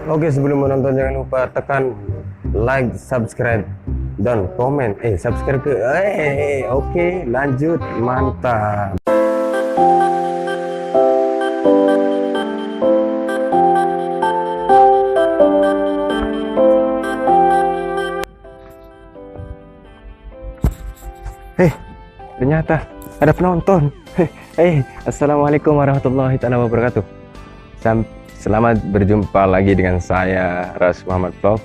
Oke, sebelum menonton jangan lupa tekan like, subscribe, dan komen. Subscribe ke. Oke, lanjut, mantap. Ternyata ada penonton. Assalamualaikum warahmatullahi wabarakatuh. Selamat berjumpa lagi dengan saya Ras Muhammad Vlog.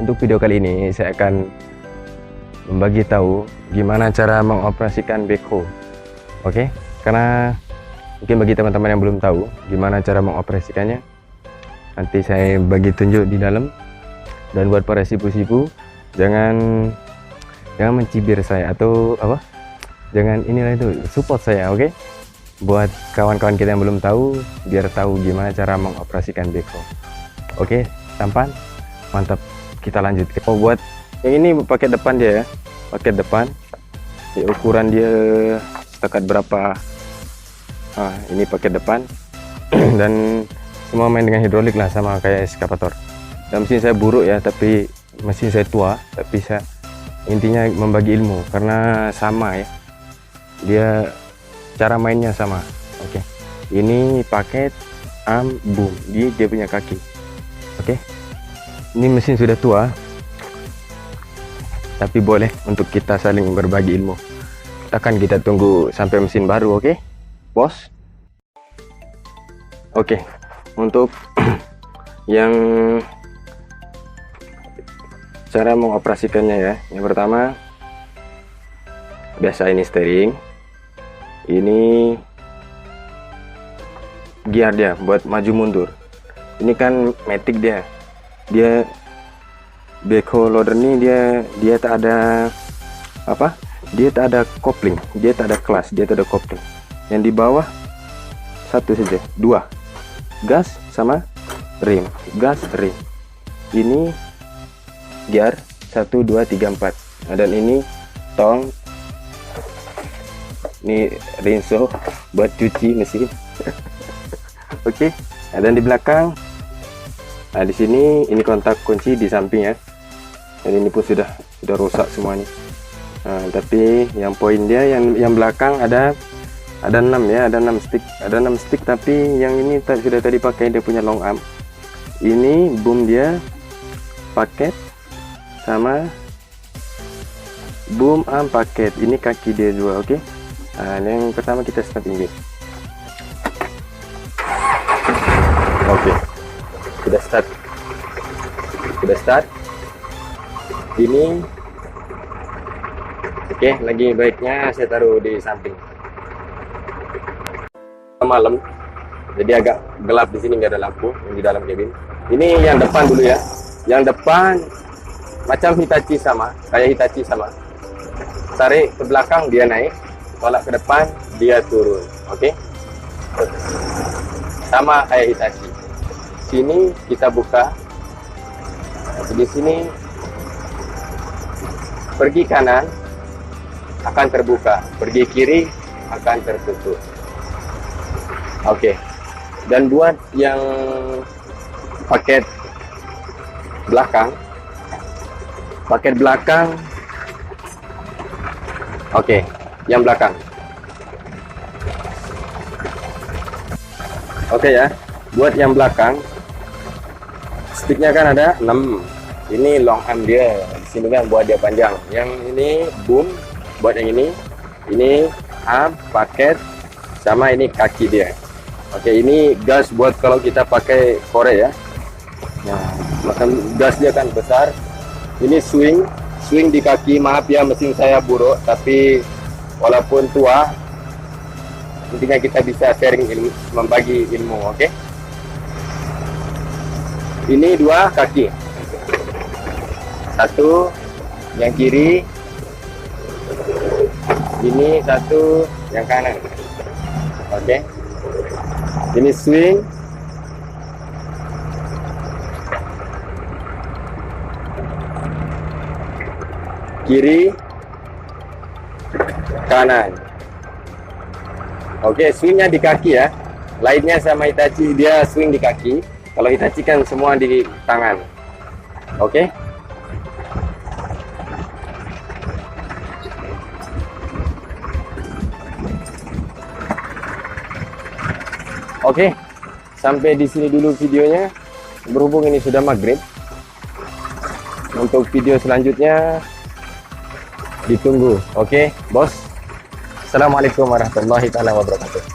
Untuk video kali ini saya akan membagi tahu gimana cara mengoperasikan backhoe. Oke, karena mungkin bagi teman-teman yang belum tahu gimana cara mengoperasikannya, nanti saya bagi tunjuk di dalam. Dan buat para sipu-sipu, jangan mencibir saya atau apa, jangan inilah itu, support saya. Oke, buat kawan-kawan kita yang belum tahu, biar tahu gimana cara mengoperasikan backhoe. Oke, tampan mantap, kita lanjut. Buat yang ini pakai depan dia ya, pakai depan. Ukuran dia setakat berapa? Ini pakai depan. Dan semua main dengan hidrolik lah, sama kayak eskavator. Dan mesin saya buruk ya, tapi mesin saya tua, tapi saya intinya membagi ilmu karena sama ya, dia cara mainnya sama. Oke, ini paket arm boom di dia punya kaki. Oke, ini mesin sudah tua, tapi boleh untuk kita saling berbagi ilmu. Kita tunggu sampai mesin baru. Oke, bos. Oke, untuk yang cara mengoperasikannya ya, yang pertama biasa ini steering, ini gear dia buat maju mundur. Ini kan matic dia backhoe loader ini dia tak ada apa, dia tak ada kopling, dia tak ada kelas, dia tak ada kopling. Yang di bawah satu saja, dua, gas sama rem, gas rem. Ini gear 1 2 3 4. Dan ini tong, ini rinso buat cuci mesin. Oke, dan di belakang, di sini ini kontak kunci di samping ya. Dan ini pun sudah rusak semuanya. Tapi yang poin dia yang belakang ada 6 ya, ada 6 stick, tapi yang ini sudah tadi pakai dia punya long arm. Ini boom dia paket sama boom arm paket, ini kaki dia juga. Oke. Yang pertama kita start engine. Oke, sudah start ini. Oke, lagi baiknya saya taruh di samping. Malam jadi agak gelap di sini, nggak ada lampu yang di dalam cabin. Ini yang depan dulu ya, yang depan macam Hitachi sama, kayak Hitachi sama. Tarik ke belakang dia naik, tolak ke depan dia turun. Oke, sama kayak Hitachi. Sini kita buka, di sini pergi kanan akan terbuka, pergi kiri akan tertutup. Oke, dan buat yang paket belakang, oke, yang belakang. Oke ya, buat yang belakang, sticknya kan ada 6. Ini long arm dia, di sini kan buat dia panjang. Yang ini boom, buat yang ini arm paket, sama ini kaki dia. Oke, ini gas buat kalau kita pakai korek ya. Nah, makan gas dia kan besar. Ini swing di kaki. Maaf ya, mesin saya buruk, tapi walaupun tua, intinya kita bisa sharing ilmu, membagi ilmu. Oke, ini 2 kaki, satu yang kiri, ini satu yang kanan. Oke, ini swing, kiri, kanan. Oke, swingnya di kaki ya. Lainnya sama Hitachi, dia swing di kaki. Kalau Hitachi kan semua di tangan. Oke. Oke, sampai di sini dulu videonya. Berhubung ini sudah maghrib, untuk video selanjutnya ditunggu. Oke, bos. Assalamualaikum warahmatullahi wabarakatuh.